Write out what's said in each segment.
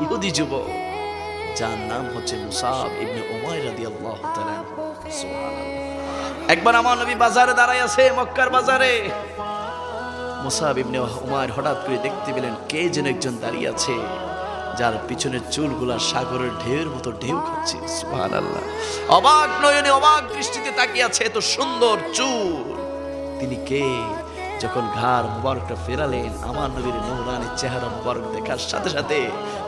ইহুদি যুবক, যার নাম হচ্ছে মুসাব ইবনে উমাইর রাদিয়াল্লাহু তাআলা। সুবহানাল্লাহ। একবার আমার নবী বাজারে দাঁড়ায় আছে, মক্কার বাজারে। মুসাব ইবনে উমাইর হঠাৎ করে দেখতে পেলেন কে যেন একজন দাঁড়িয়ে আছে, যার পিছনের চুলগুলা সাগরের ঢেউয়ের মতো ঢেউ খাচ্ছে। সুবহানাল্লাহ। অবাক নয়নে অবাক দৃষ্টিতে তাকিয়ে আছে, এত সুন্দর চুল। তিনি কে? যখন ঘাড় মুবারকটা ফেরালেন, আমার নবীর নূরানী চেহারা মুবারক দেখার সাথে সাথে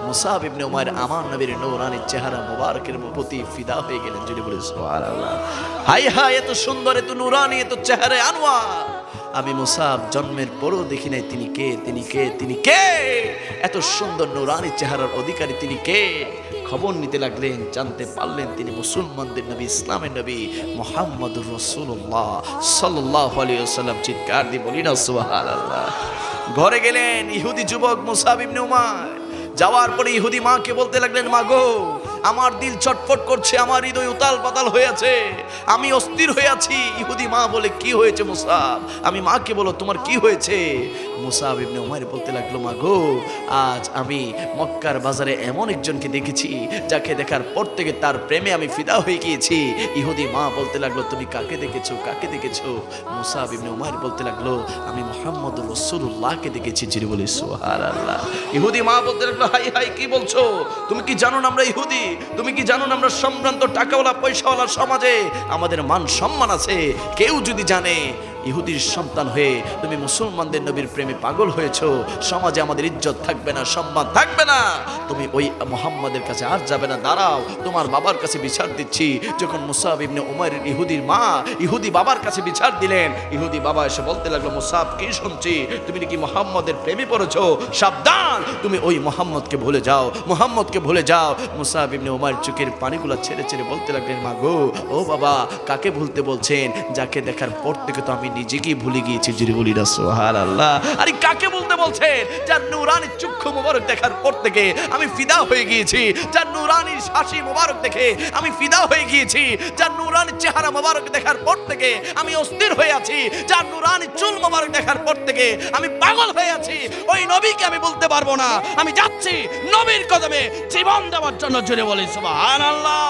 মুসাব ইবনে উমাইর আমার নবীর নূরানী চেহারা মুবারকের প্রতি ফিদা হয়ে গেলেন। যদি বলি সুবহানাল্লাহ। হায় হায়, এত সুন্দর, এত নূরানী, এত চেহারা আনোয়ার আমি মুসাব জন্মের পরও দেখি নাই। তিনি কে? তিনি কে? তিনি কে? এত সুন্দর নূরানী চেহারার অধিকারী তিনি কে? খবর নিতে লাগলেন, জানতে পারলেন তিনি মুসলমানদের নবী, ইসলামের নবী মুহাম্মদুর রাসূলুল্লাহ সাল্লাল্লাহু আলাইহি ওয়াসাল্লাম। চিৎকার দিয়ে বলি না সুবহানাল্লাহ। ঘরে গেলেন ইহুদি যুবক মুসাব ইবনে উমাইর। যাওয়ার পরে ইহুদি মাকে বলতে লাগলেন, মা গো, আমার দিল ছটফট করছে, আমার হৃদয় উতাল পাতাল হয়ে আছে, আমি অস্থির হয়ে আছি। ইহুদি মা বলে, কি হয়েছে মুসাব? আমি মাকে বলো, তোমার কি হয়েছে? মুসাব ইবনে উমাইর বলতে লাগলো, মা গো, আজ আমি মক্কার বাজারে এমন একজনকে দেখেছি, যাকে দেখার পর থেকে তার প্রেমে আমি ফিদা হয়ে গিয়েছি। ইহুদি মা বলতে লাগলো, তুমি কাকে দেখেছো? কাকে দেখেছো? মুসাব ইবনে উমাইর বলতে লাগলো, আমি মুহাম্মদুর রাসূলুল্লাহকে দেখেছি। যিনি বলি সুবহানাল্লাহ। ইহুদি মা বলতে লাগলো, হাই হাই, কি বলছো? তুমি কি জানো না আমরা ইহুদি? তুমি কি জানো না আমরা সম্ভ্রান্ত টাকাওয়ালা পয়সাওয়ালা সমাজে আমাদের মান সম্মান আছে? কেউ যদি জানে ইহুদির সন্তান হয়ে তুমি মুসলমানদের নবীর প্রেমে পাগল হয়েছো, সমাজে আমাদের ইজ্জত থাকবে না, সম্মান থাকবে না, তুমি ওই মুহাম্মাদের কাছে আর যাবে না। দাঁড়াও, তোমার বাবার কাছে বিচার দিচ্ছি। যখন মুসাব ইবনে উমাইর ইহুদির মা ইহুদি বাবার কাছে বিচার দিলেন, ইহুদি বাবা এসে বলতে লাগলো, মুসাব, কি শুনছি? তুমি নাকি মুহাম্মাদের প্রেমে পড়েছো? সাবধান, তুমি ওই মুহাম্মদকে ভুলে যাও, মুহাম্মদকে ভুলে যাও। মুসাব ইবনে উমাইর চোখের পানিগুলো ছেড়ে ছেড়ে বলতে লাগলেন, মা গো, ও বাবা, কাকে ভুলতে বলছেন? যাকে দেখার পর থেকে তো আমি নিজেকেই ভুলে গিয়েছি। যিনি বলি না সুবহানাল্লাহ। আরে কাকে বলতে বলছেন? যার নূরানী চক্ষু মুবারক দেখার পর থেকে আমি ফিদা হয়ে গিয়েছি, যার নূরানী হাসি মুবারক দেখে আমি ফিদা হয়ে গিয়েছি, যার নূরানী চেহারা মুবারক দেখার পর থেকে আমি অস্থির হয়ে আছি, যার নূরানী চুল মুবারক দেখার পর থেকে আমি পাগল হয়ে আছি। ওই নবীকে আমি বলতে পারবো না। আমি যাচ্ছি নবীর কদমে জীবন দেওয়ার জন্য। জোরে বলি সুবহানাল্লাহ।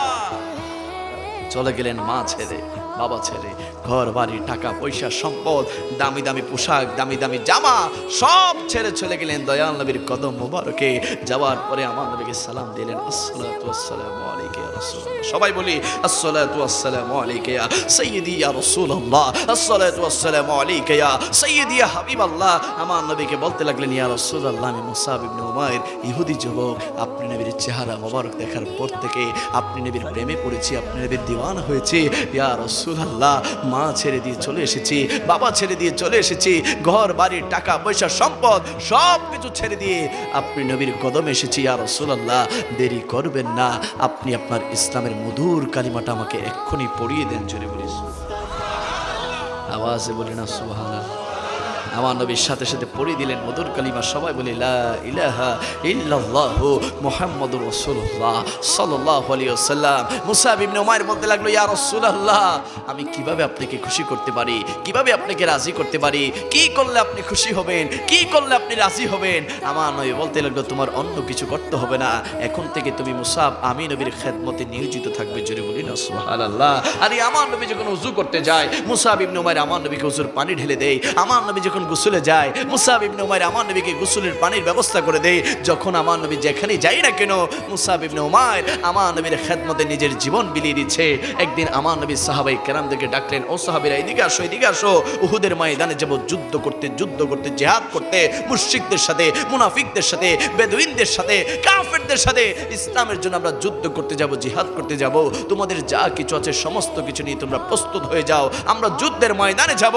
চলে গেলেন মা ছেড়ে, বাবা ছেড়ে, ঘর বাড়ি, টাকা পয়সা, সম্পদ, দামি দামি পোশাক, দামি দামি জামা, সব ছেড়ে চলে গেলেন দয়াল নবীর কদম মুবারকে। যাওয়ার পরে আমার নবীকে সালাম দিলেন, আসসালাতু ওয়াসসালামু আলাইকা ইয়া রাসূলুল্লাহ। সবাই বলি, আসসালাতু ওয়াসসালামু আলাইকা ইয়া সাইয়্যিদি ইয়া রাসূলুল্লাহ, আসসালাতু ওয়াসসালামু আলাইকা ইয়া সাইয়্যিদি ইয়া হাবিবাল্লাহ। আমার নবীকে বলতে লাগলেন, ইয়া রাসূলুল্লাহ, আমি মুসাব ইবনে উমাইর ইহুদি যুবক, আপনি নবীর চেহারা মুবারক দেখার পর থেকে আপনি নবীর প্রেমে পড়েছি, আপনি নবীর দিওয়ানা হয়েছি। ইয়া রাসূলুল্লাহ, মা ছেড়ে দিয়ে চলে এসেছি, বাবা ছেড়ে দিয়ে চলে এসেছি, ঘর বাড়ি, টাকা পয়সা, সম্পদ সব কিছু ছেড়ে দিয়ে আপনি নবীর কদমে এসেছি। ইয়া রাসূলুল্লাহ, দেরি করবেন না, আপনি আপনার ইসলামের মধুর কালিমাটা আমাকে এক্ষুনি পড়িয়ে দেন। জোরে বলি আওয়াজে বলি না সুবহানাল্লাহ। আমার নবীর সাথে সাথে পড়ে দিলেন মধুর কালিমা। সবাই বলি, লা ইলাহা ইল্লাল্লাহু মুহাম্মাদুর রাসূলুল্লাহ সাল্লাল্লাহু আলাইহি ওয়াসাল্লাম। মুসাব ইবনে উমাইর বলতে লাগলো, ইয়া রাসূলুল্লাহ, আমি কিভাবে আপনাকে খুশি করতে পারি? কিভাবে আপনাকে রাজি করতে পারি? কি করলে আপনি খুশি হবেন? কি করলে আপনি রাজি হবেন? আমার নবী বলতে লাগলো, তোমার অন্য কিছু করতে হবে না, এখন থেকে তুমি মুসাব আমি নবীর খেদমতে নিয়োজিত থাকবে। জোরে বলি না সুবহানাল্লাহ। আরে আমার নবী যখন ওযু করতে যায়, মুসাব ইবনে উমাইর আমার নবীকে ওযুর পানি ঢেলে দেয়। আমার নবী যখন গোসলে যায়, মুসাব ইবনে উমাইর আমার নবীকে গোসলের পানির ব্যবস্থা করে দেয়। যখন আমার নবী যেখানে যাই না কেন, মুসাব ইবনে উমাইর আমার নবীর খেদমতে নিজের জীবন বিলিয়ে দিচ্ছে। একদিন আমার নবী সাহাবায়ে কেরামদেরকে ডাকলেন, ও সাহাবীরা, এদিকে আসো, এদিকে আসো, উহুদের ময়দানে যাব যুদ্ধ করতে, জিহাদ করতে, মুশরিকদের সাথে, মুনাফিকদের সাথে, বেদুইনদের সাথে, কাফেরদের সাথে ইসলামের জন্য আমরা যুদ্ধ করতে যাব, জিহাদ করতে যাব। তোমাদের যা কিছু আছে সমস্ত কিছু নিয়ে তোমরা প্রস্তুত হয়ে যাও, আমরা যুদ্ধের ময়দানে যাব।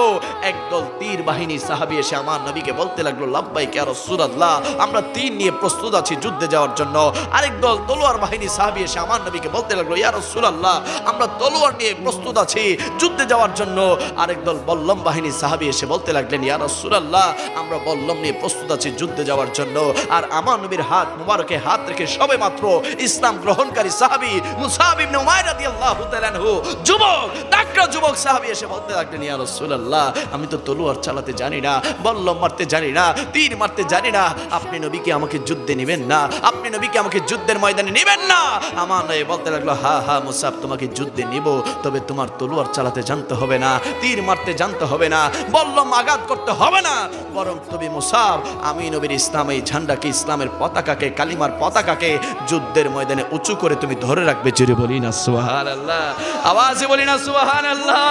একদল তীর বাহিনী সাহাবী এসে আমার নবীকে বলতে লাগলো, লাব্বাইক ইয়া রাসূলুল্লাহ, আমরা তীর নিয়ে প্রস্তুত আছি যুদ্ধে যাওয়ার জন্য। আরেক দল তলোয়ার বাহিনী সাহাবী এসে আমার নবীকে বলতে লাগলো, ইয়া রাসূলুল্লাহ, আমরা তলোয়ার নিয়ে প্রস্তুত আছি যুদ্ধে যাওয়ার জন্য। আরেক দল বল্লম বাহিনী সাহাবী এসে বলতে লাগলেন, ইয়া রাসূলুল্লাহ, আমরা বল্লম নিয়ে প্রস্তুত আছি যুদ্ধে যাওয়ার জন্য। আর আমার নবীর হাত মুবারকে হাত রেখে সবেমাত্র ইসলাম গ্রহণকারী সাহাবী মুসাব ইবনে উমাইর রাদিয়াল্লাহু তাআলা আনহু, যুবক, তাকড়া যুবক সাহাবী এসে বলতে লাগলেন, ইয়া রাসূলুল্লাহ, আমি তো তলোয়ার চালাতে জানি না, বল্লম মারতে জানি না, তীর মারতে জানি না, আপনি নবীকে আমাকে যুদ্ধে নেবেন না, আপনি নবীকে আমাকে যুদ্ধের ময়দানে নেবেন না। আমার নবী বলতে লাগলো, হা হা মুসাব, তোমাকে যুদ্ধে নিব, তবে তোমার তলোয়ার চালাতে জানতে হবে না, তীর মারতে জানতে হবে না, বল্লম আঘাত করতে হবে না, বরং তুমি মুসাব আমি নবীর ইসলাম এই ঝান্ডাকে, ইসলামের পতাকাকে, কালিমার পতাকাকে যুদ্ধের ময়দানে উঁচু করে তুমি ধরে রাখবে। জোরে বলি না সুবহানাল্লাহ, আওয়াজে বলি না সুবহানাল্লাহ।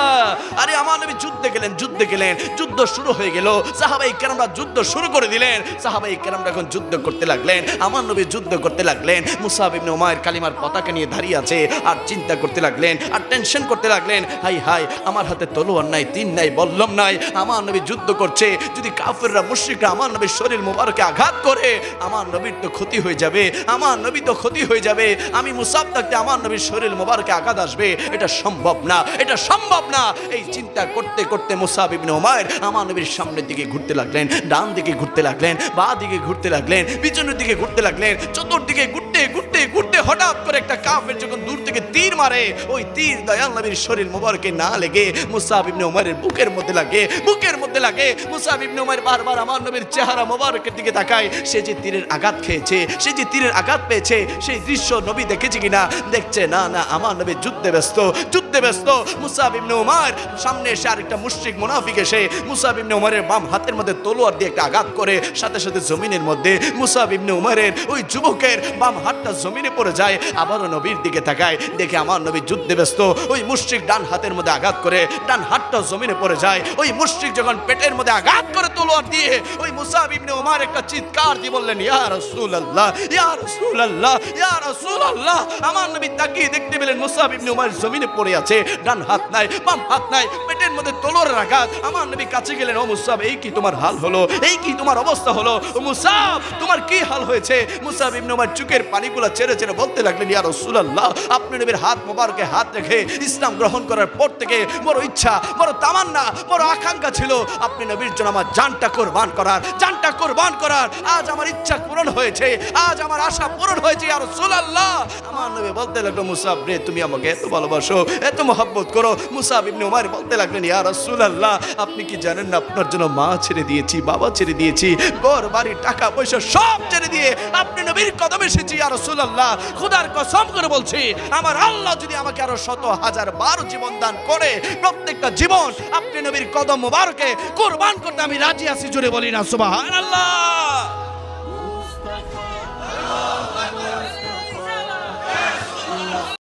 আরে আমার নবী যুদ্ধে গেলেন, যুদ্ধে গেলেন, যুদ্ধ শুরু হয়ে গেল, সাহাবায়ে কেরামরা যুদ্ধ শুরু করে দিলেন, সাহাবায়ে কেরামরা এখন যুদ্ধ করতে লাগলেন, আমার নবী যুদ্ধ করতে লাগলেন। মুসাব ইবনে উমাইর কালিমার পতাকা নিয়ে দাঁড়িয়ে আছে আর চিন্তা করতে লাগলেন আর টেনশন করতে লাগলেন, হাই হাই আমার হাতে তলোয়ার নাই, তীর নাই, বল্লম নাই, আমার নবী যুদ্ধ করছে, যদি কাফেররা মুশরিকরা আমার নবীর শরীর মোবারকে আঘাত করে আমার নবীর তো ক্ষতি হয়ে যাবে, আমার নবী তো ক্ষতি হয়ে যাবে, আমি মুসাব থাকতে আমার নবীর শরীর মোবারকে আঘাত আসবে, এটা সম্ভব না, এটা সম্ভব না। এই চিন্তা করতে করতে মুসাব ইবনে উমাইর আমার নবীর সামনের দিকে ঘুরতে লাগলেন, ডান দিকে ঘুরতে লাগলেন, বাঁ দিকে ঘুরতে লাগলেন, পিছনের দিকে ঘুরতে লাগলেন, চতুর্দিকে ঘুরতে ঘুরতে ঘুরতে হঠাৎ করে একটা কাফের যখন দূর থেকে তীর মারে, ওই তীর দয়াল নবীর শরীর মোবারকে না লেগে মুসাব ইবনে উমাইরের বুকের মধ্যে লাগে, বুকের মধ্যে লাগে। মুসাব ইবনে উমাইর বারবার আমার নবীর চেহারা মোবারকের দিকে তাকায়, সে যে তীরের আঘাত খেয়েছে, সে যে তীরের আঘাত পেয়েছে, সেই দৃশ্য নবী দেখেছে কিনা, দেখছে না, না আমার নবী যুদ্ধে ব্যস্ত, যুদ্ধে ব্যস্ত। মুসাব ইবনে উমাইর সামনে এসে আরেকটা মুশরিক মুনাফিক এসে মুসাব ইবনে উমাইরের বাম হাতের মধ্যে তলোয়ার দিয়ে একটা আঘাত করে, সাথে সাথে জমিনের মধ্যে মুসাব ইবনে উমাইরের ওই যুবকের বাম হাতটা জমিনে পড়ে যায়। আবারও নবীর দিকে তাকায়, দেখে আমার নবী যুদ্ধে ব্যস্ত, ওই মুশরিক ডান হাতের মধ্যে আঘাত করে ডান হাতটা জমিনে পড়ে যায়। ওই মুশরিক যখন পেটের মধ্যে আঘাত করে তলোয়ার দিয়ে, ওই মুসাব ইবনে উমাইর একটা চিৎকার দিয়ে বললেন, ইয়া রাসূলুল্লাহ, ইয়া রাসূলুল্লাহ, ইয়া রাসূলুল্লাহ। আমার নবী তাকিয়ে দেখতে পেলেন মুসাব ইবনে উমাইর জমিনে পড়ে আছে, ডান হাত নাই, বাম হাত নাই, পেটের মধ্যে তলোয়ারের আঘাত। আমার নবী কাছে গেলেন, ও মুসাব, এই কি তোমার হাল হলো, এই কি তোমার অবস্থা হলো, ও মুসাব তোমার কি হাল হয়েছে? মুসাব ইবনে উমাইর চোখের পানিগুলো ছেড়ে ছেড়ে বলতে লাগলেন, ইয়া রাসূলুল্লাহ, আপনি নবীর হাত মোবারকে হাত রেখে ইসলাম গ্রহণ করার পর থেকে বড় ইচ্ছা, বড় তামান্না, বড় আকাঙ্ক্ষা ছিল আপনি নবীর জন্য আমার জানটা কুরবান করার, জানটা কুরবান করার। আজ আমার ইচ্ছা পূরণ হয়েছে, আজ আমার আশা পূরণ হয়েছে ইয়া রাসূলুল্লাহ। আমার নবী বলতে লাগলো, মুসাব রে, তুমি আমাকে এত ভালোবাসো, এত মহব্বত করো। মুসাব ইবনে উমাইর বলতে লাগলেন, ইয়া রাসূলুল্লাহ, আপনি কি জানেন না আপনার জন্য মা ছেড়ে দিয়েছি, বাবা ছেড়ে দিয়েছি, ঘর বাড়ি টাকা পয়সা সব ছেড়ে দিয়ে আপনি নবীর কদমে এসেছি ইয়া রাসূলুল্লাহ। খোদার কসম করে বলছি, আমার আল্লাহ যদি আমাকে আরো 100,000 জীবন দান করে, প্রত্যেকটা জীবন আপনি নবীর কদম মোবারকে কুরবান করতে আমি রাজি আছি। জোরে বলি না সুবহানাল্লাহ।